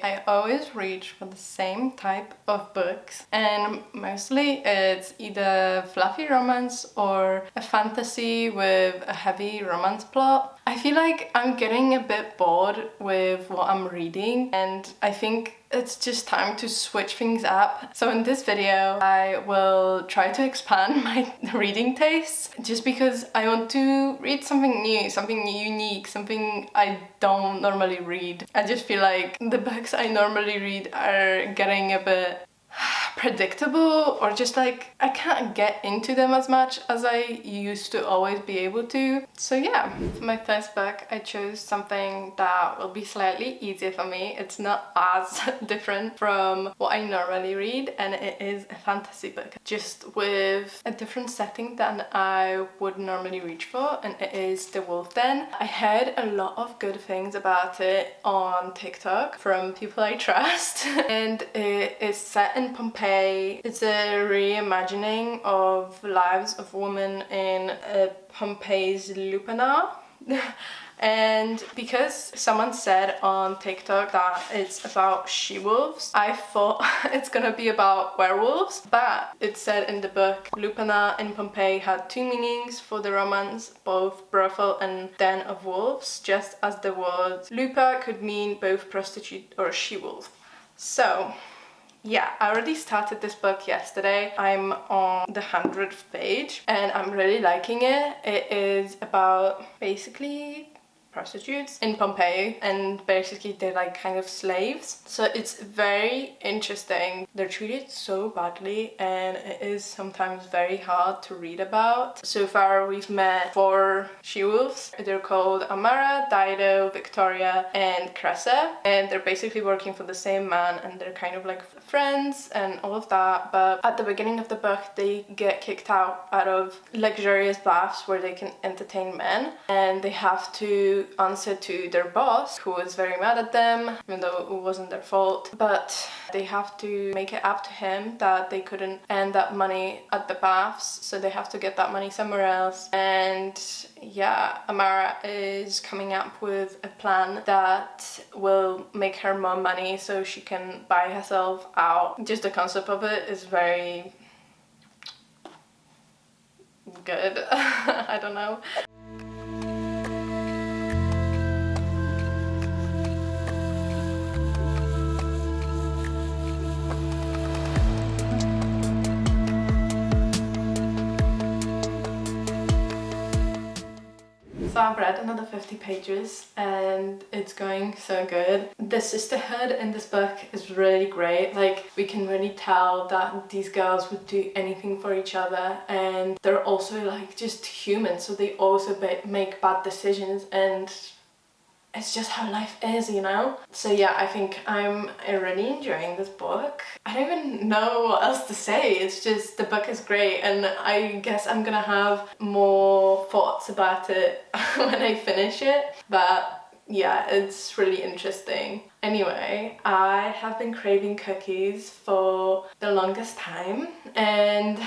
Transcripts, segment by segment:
I always reach for the same type of books, and mostly it's either fluffy romance or a fantasy with a heavy romance plot. I feel like I'm getting a bit bored with what I'm reading, and I think it's just time to switch things up. So in this video, I will try to expand my reading tastes, just because I want to read something new, something unique, something I don't normally read. I just feel like the books I normally read are getting a bit predictable, or just like I can't get into them as much as I used to always be able to. So yeah, for my first book I chose something that will be slightly easier for me. It's not as different from what I normally read, and it is a fantasy book, just with a different setting than I would normally reach for, and it is The Wolf Den. I heard a lot of good things about it on TikTok from people I trust and it is set in Pompeii. It's a reimagining of lives of women in Pompeii's Lupana. And because someone said on TikTok that it's about she-wolves, I thought it's gonna be about werewolves, but it said in the book Lupana in Pompeii had two meanings for the romance, both brothel and den of wolves, just as the word lupa could mean both prostitute or she-wolf. So yeah, I already started this book yesterday. I'm on the 100th page and I'm really liking it. It is about basically prostitutes in Pompeii, and basically they're like kind of slaves. So it's very interesting. They're treated so badly and it is sometimes very hard to read about. So far we've met 4 she-wolves. They're called Amara, Dido, Victoria and Cressa, and they're basically working for the same man, and they're kind of like friends and all of that. But at the beginning of the book they get kicked out of luxurious baths where they can entertain men, and they have to answer to their boss, who is very mad at them, even though it wasn't their fault. But they have to make it up to him that they couldn't earn that money at the baths, so they have to get that money somewhere else. And yeah, Amara is coming up with a plan that will make her more money so she can buy herself out. Just the concept of it is very good. I don't know. So I've read another 50 pages and it's going so good. The sisterhood in this book is really great. Like, we can really tell that these girls would do anything for each other, and they're also like just human, so they also make bad decisions, and it's just how life is, you know? So yeah, I think I'm really enjoying this book. I don't even know what else to say. It's just, the book is great, and I guess I'm gonna have more thoughts about it when I finish it. But yeah, it's really interesting. Anyway, I have been craving cookies for the longest time, and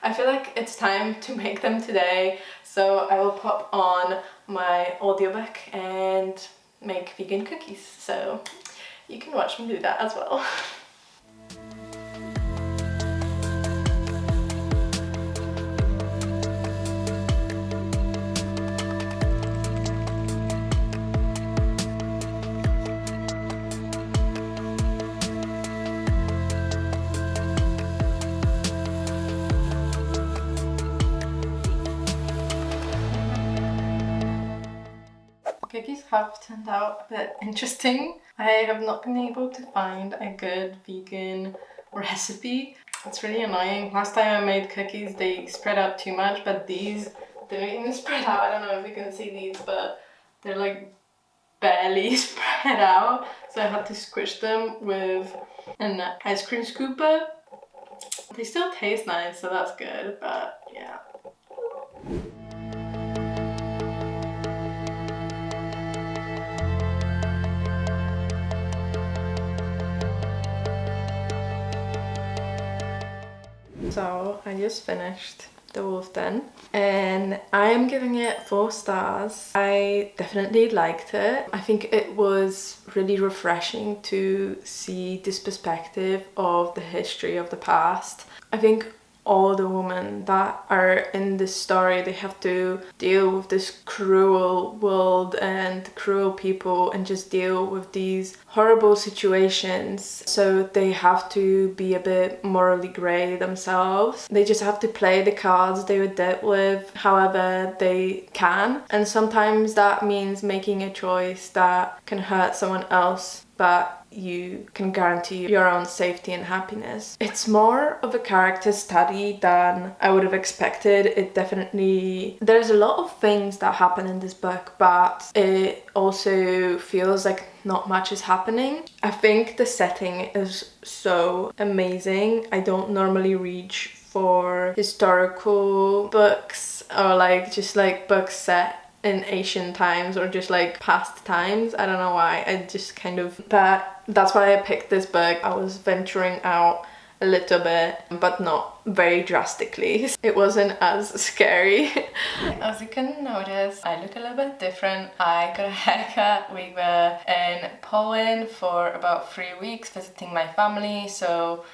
I feel like it's time to make them today. So I will pop on my audiobook and make vegan cookies. So you can watch me do that as well. Cookies have turned out a bit interesting. I have not been able to find a good vegan recipe. It's really annoying. Last time I made cookies, they spread out too much, but these didn't even spread out. I don't know if you can see these, but they're like barely spread out. So I had to squish them with an ice cream scooper. They still taste nice, so that's good, but yeah. So I just finished The Wolf Den, and I am giving it 4 stars. I definitely liked it. I think it was really refreshing to see this perspective of the history of the past. I think all the women that are in this story, they have to deal with this cruel world and cruel people and just deal with these horrible situations. So they have to be a bit morally grey themselves. They just have to play the cards they were dealt with however they can. And sometimes that means making a choice that can hurt someone else, but you can guarantee your own safety and happiness. It's more of a character study than I would have expected. It definitely... There's a lot of things that happen in this book, but it also feels like not much is happening. I think the setting is so amazing. I don't normally reach for historical books or just books set in ancient times or just past times. I don't know why. I just kind of... But that's why I picked this book. I was venturing out a little bit, but not very drastically. It wasn't as scary. As you can notice, I look a little bit different. I got a haircut. We were in Poland for about 3 weeks visiting my family, so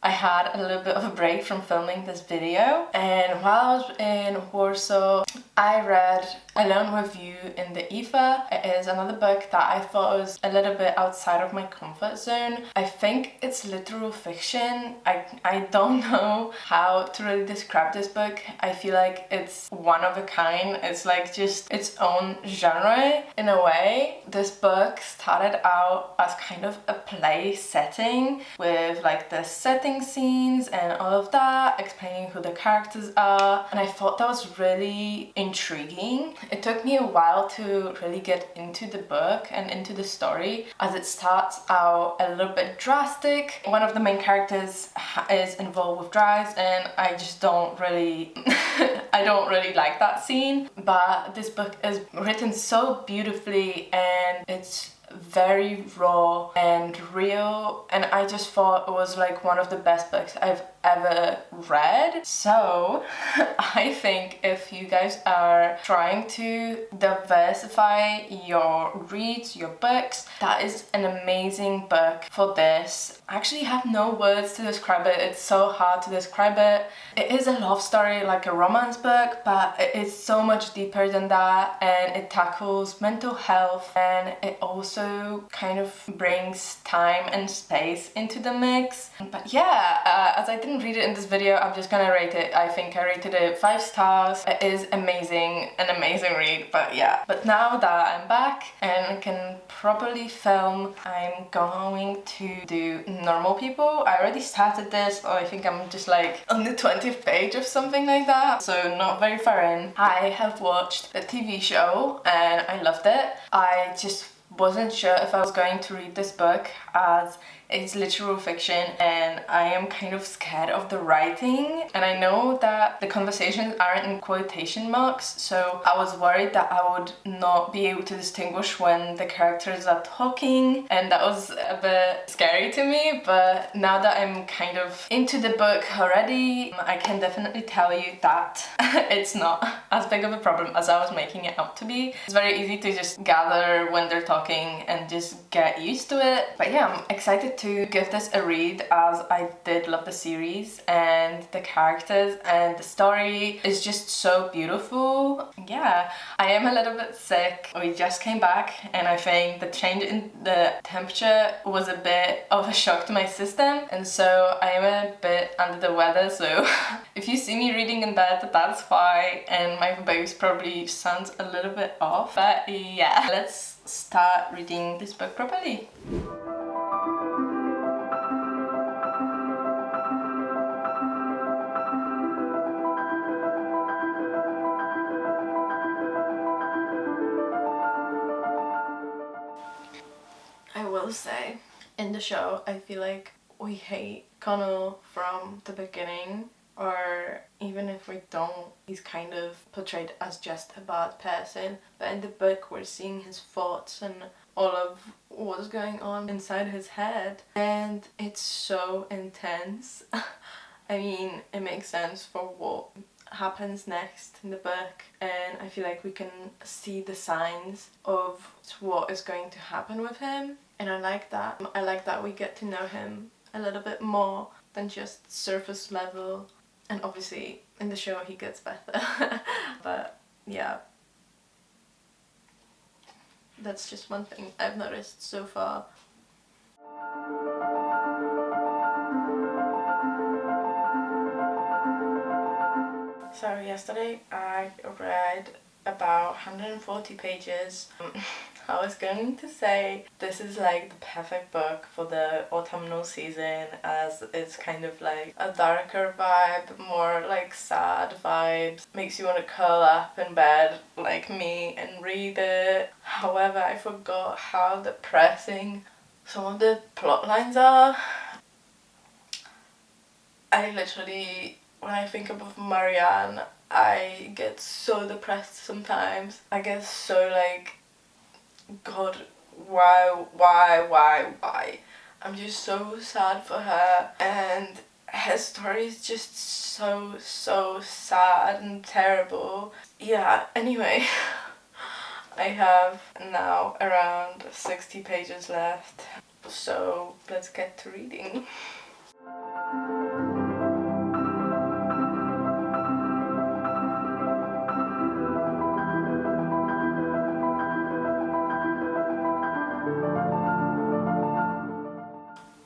I had a little bit of a break from filming this video. And while I was in Warsaw, I read Alone With You in the Ether. It is another book that I thought was a little bit outside of my comfort zone. I think it's literal fiction. I don't know how to really describe this book. I feel like it's one of a kind. It's just its own genre in a way. This book started out as kind of a play setting with the setting scenes and all of that, explaining who the characters are, and I thought that was really intriguing. It took me a while to really get into the book and into the story, as it starts out a little bit drastic. One of the main characters is involved with drugs, and I just don't really I don't really like that scene, but this book is written so beautifully and it's very raw and real, and I just thought it was one of the best books I've ever read. So I think if you guys are trying to diversify your reads, your books, that is an amazing book for this. I actually have no words to describe it. It's so hard to describe it. It is a love story, like a romance book, but it is so much deeper than that, and it tackles mental health, and it also kind of brings time and space into the mix. But yeah, as I didn't read it in this video, I'm just gonna rate it. I think I rated it 5 stars. It is amazing, an amazing read, but yeah. But now that I'm back and can properly film, I'm going to do normal people. I already started this, so I think I'm just on the 20th page of something like that, so not very far in. I have watched the TV show and I loved it. I just wasn't sure if I was going to read this book as it's literal fiction, and I am kind of scared of the writing, and I know that the conversations aren't in quotation marks, so I was worried that I would not be able to distinguish when the characters are talking, and that was a bit scary to me. But now that I'm kind of into the book already, I can definitely tell you that it's not as big of a problem as I was making it out to be. It's very easy to just gather when they're talking and just get used to it. But yeah, I'm excited to give this a read, as I did love the series and the characters, and the story is just so beautiful. Yeah, I am a little bit sick. We just came back and I think the change in the temperature was a bit of a shock to my system, and so I am a bit under the weather, so if you see me reading in bed, that's why, and my voice probably sounds a little bit off. But yeah, let's start reading this book properly. I will say, in the show, I feel like we hate Connell from the beginning, or even if we don't, he's kind of portrayed as just a bad person. But in the book, we're seeing his thoughts and all of what's going on inside his head, and it's so intense. I mean, it makes sense for what happens next in the book, and I feel like we can see the signs of what is going to happen with him, and I like that. I like that we get to know him a little bit more than just surface level, and obviously in the show he gets better. But yeah, that's just one thing I've noticed so far. So yesterday I read about 140 pages. I was going to say this is like the perfect book for the autumnal season, as it's kind of like a darker vibe, more like sad vibes, makes you want to curl up in bed like me and read it. However, I forgot how depressing some of the plot lines are. I literally, when I think of Marianne, I get so depressed sometimes. I get so like, God, why? I'm just so sad for her, and her story is just so sad and terrible. Yeah, anyway, I have now around 60 pages left, so let's get to reading.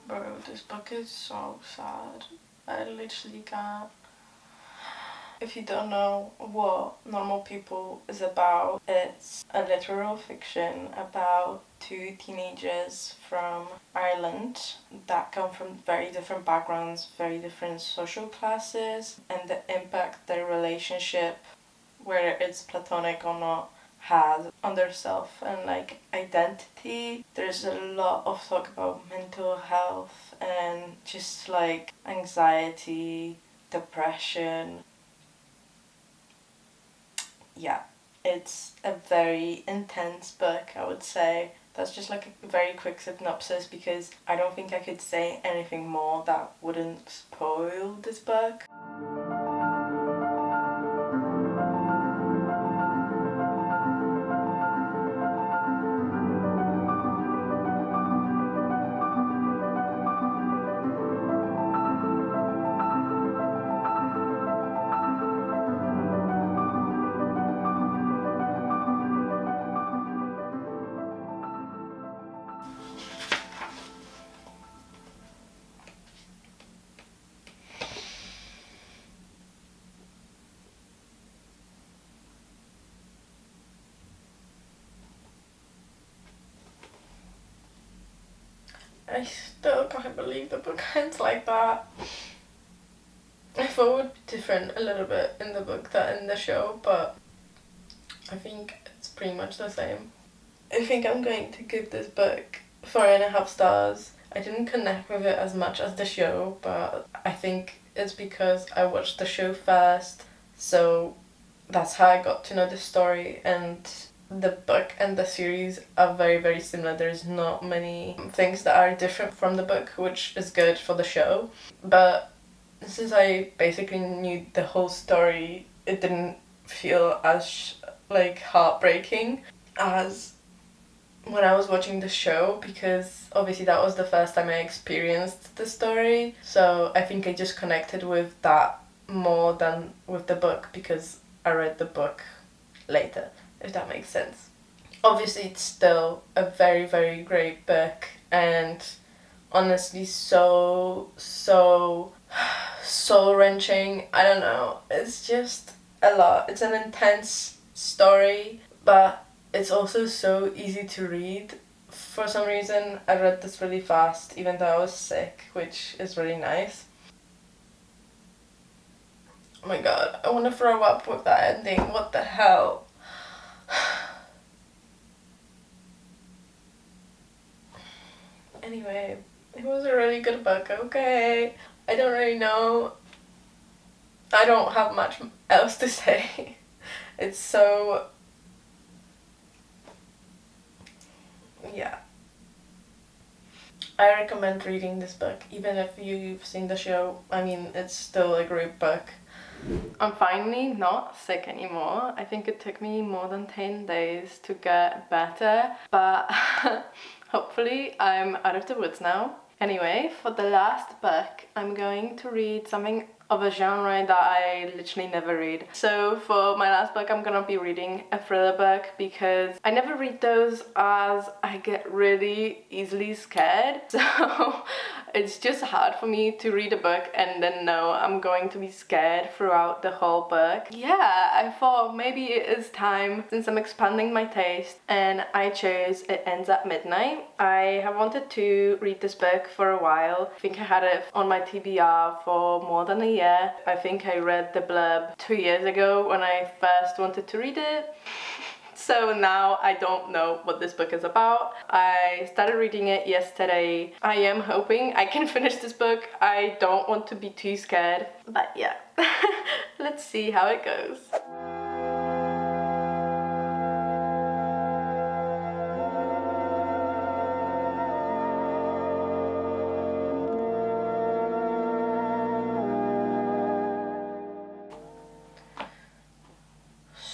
Bro, this book is so sad. I literally can't. If you don't know what Normal People is about, it's a literal fiction about two teenagers from Ireland that come from very different backgrounds, very different social classes, and the impact their relationship, whether it's platonic or not, has on their self and like identity. There's a lot of talk about mental health and just like anxiety, depression. Yeah, it's a very intense book, I would say. That's just like a very quick synopsis, because I don't think I could say anything more that wouldn't spoil this book. I still can't believe the book ends like that. I thought it would be different a little bit in the book than in the show, but I think it's pretty much the same. I think I'm going to give this book 4.5 stars. I didn't connect with it as much as the show, but I think it's because I watched the show first, so that's how I got to know the story, and the book and the series are very similar. There's not many things that are different from the book, which is good for the show. But since I basically knew the whole story, it didn't feel as like heartbreaking as when I was watching the show, because obviously that was the first time I experienced the story. So I think I just connected with that more than with the book, because I read the book later, if that makes sense. Obviously it's still a very great book, and honestly so soul-wrenching. I don't know, it's just a lot. It's an intense story, but it's also so easy to read. For some reason I read this really fast even though I was sick, which is really nice. Oh my god, I want to throw up with that ending. What the hell? Anyway, it was a really good book, okay? I don't really know. I don't have much else to say. It's so... yeah. I recommend reading this book, even if you've seen the show. I mean, it's still a great book. I'm finally not sick anymore. I think it took me more than 10 days to get better, but hopefully I'm out of the woods now. Anyway, for the last book, I'm going to read something of a genre that I literally never read. So for my last book, I'm gonna be reading a thriller book because I never read those as I get really easily scared. So it's just hard for me to read a book and then know I'm going to be scared throughout the whole book. Yeah, I thought maybe it is time, since I'm expanding my taste, and I chose It Ends at Midnight. I have wanted to read this book for a while. I think I had it on my TBR for more than a year. I think I read the blurb 2 years ago when I first wanted to read it. So now I don't know what this book is about. I started reading it yesterday. I am hoping I can finish this book. I don't want to be too scared, but yeah, let's see how it goes.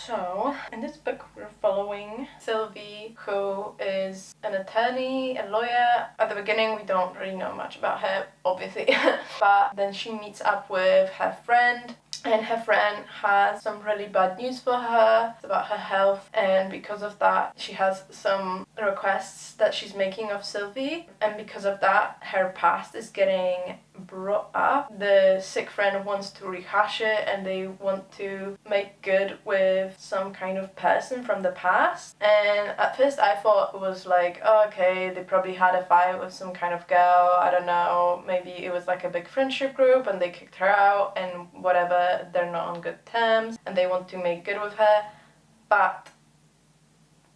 So, in this book we're following Sylvie, who is an attorney, a lawyer. At the beginning we don't really know much about her, obviously, but then she meets up with her friend, and her friend has some really bad news for her about her health, and because of that she has some requests that she's making of Sylvie, and because of that her past is getting brought up. The sick friend wants to rehash it and they want to make good with some kind of person from the past, and at first I thought it was like, oh, okay, they probably had a fight with some kind of girl, I don't know, maybe it was like a big friendship group and they kicked her out and whatever, they're not on good terms and they want to make good with her. But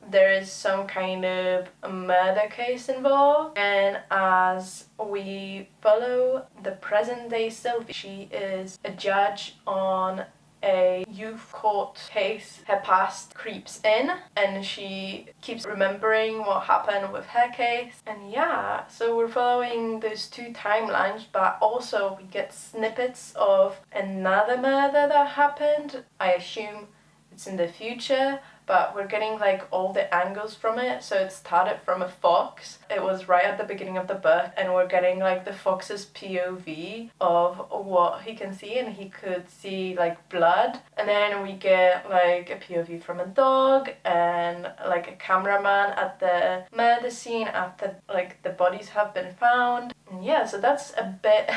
there is some kind of a murder case involved, and as we follow the present day Sylvie, she is a judge on a youth court case. Her past creeps in and she keeps remembering what happened with her case, and yeah, so we're following those two timelines, but also we get snippets of another murder that happened. I assume it's in the future, but we're getting like all the angles from it. So it started from a fox. It was right at the beginning of the book, and we're getting like the fox's POV of what he can see, and he could see like blood. And then we get like a POV from a dog and like a cameraman at the murder scene after like the bodies have been found. And yeah, so that's a bit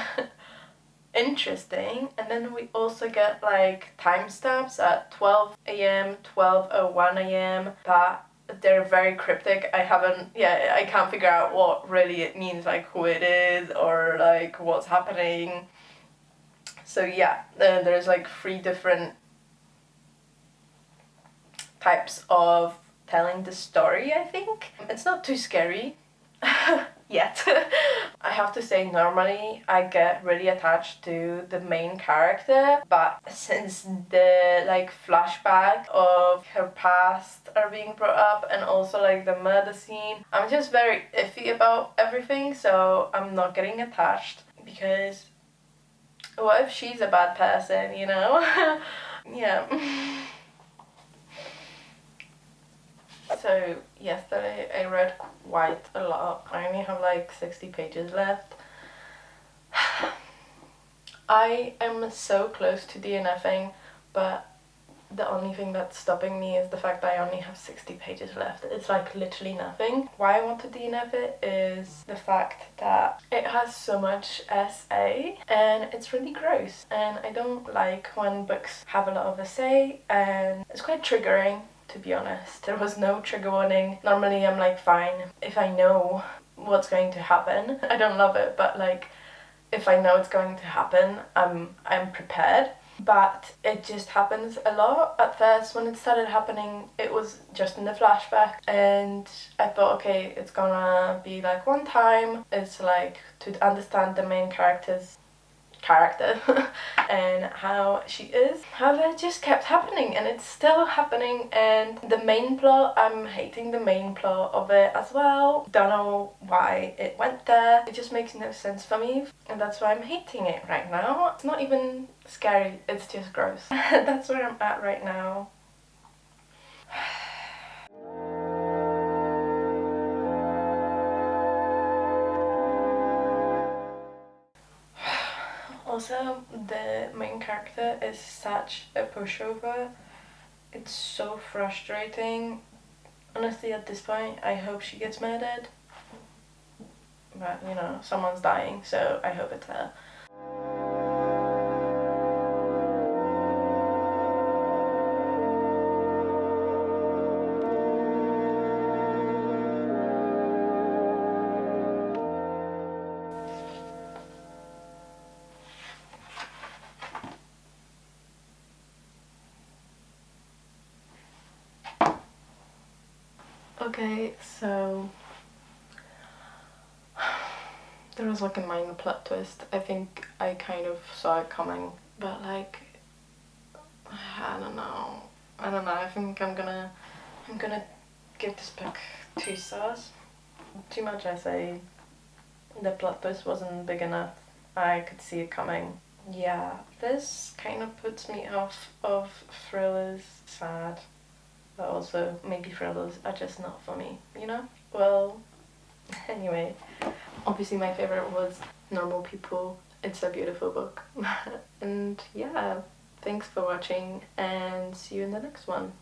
interesting. And then we also get like timestamps at 12 a.m, 12:01 a.m, but they're very cryptic. I can't figure out what really it means, like who it is or like what's happening. So yeah, there's like 3 different types of telling the story, I think. It's not too scary yet. I have to say, normally I get really attached to the main character, but since the like flashback of her past are being brought up and also like the murder scene, I'm just very iffy about everything, so I'm not getting attached, because what if she's a bad person, you know? Yeah. So yesterday I read quite a lot. I only have like 60 pages left. I am so close to DNFing, but the only thing that's stopping me is the fact that I only have 60 pages left. It's like literally nothing. Why I want to DNF it is the fact that it has so much essay and it's really gross, and I don't like when books have a lot of essay, and it's quite triggering, to be honest. There was no trigger warning. Normally I'm like fine if I know what's going to happen. I don't love it, but like if I know it's going to happen, I'm prepared. But it just happens a lot. At first, when it started happening, it was just in the flashback, and I thought, okay, it's gonna be like one time. It's like to understand the main character's character and how she is, how that just kept happening and it's still happening. And the main plot, I'm hating the main plot of it as well. Don't know why it went there. It just makes no sense for me and that's why I'm hating it right now. It's not even scary, it's just gross. That's where I'm at right now. Also, the main character is such a pushover. It's so frustrating. Honestly, at this point, I hope she gets murdered. But, you know, someone's dying, so I hope it's her. Okay, so there was like a minor plot twist. I think I kind of saw it coming, but like, I don't know. I think I'm gonna give this book 2 stars. Too much, I say. The plot twist wasn't big enough. I could see it coming. Yeah, this kind of puts me off of thrillers. Sad. But also, maybe thrillers are just not for me, you know? Well, anyway. Obviously my favourite was Normal People. It's a beautiful book. And yeah, thanks for watching and see you in the next one.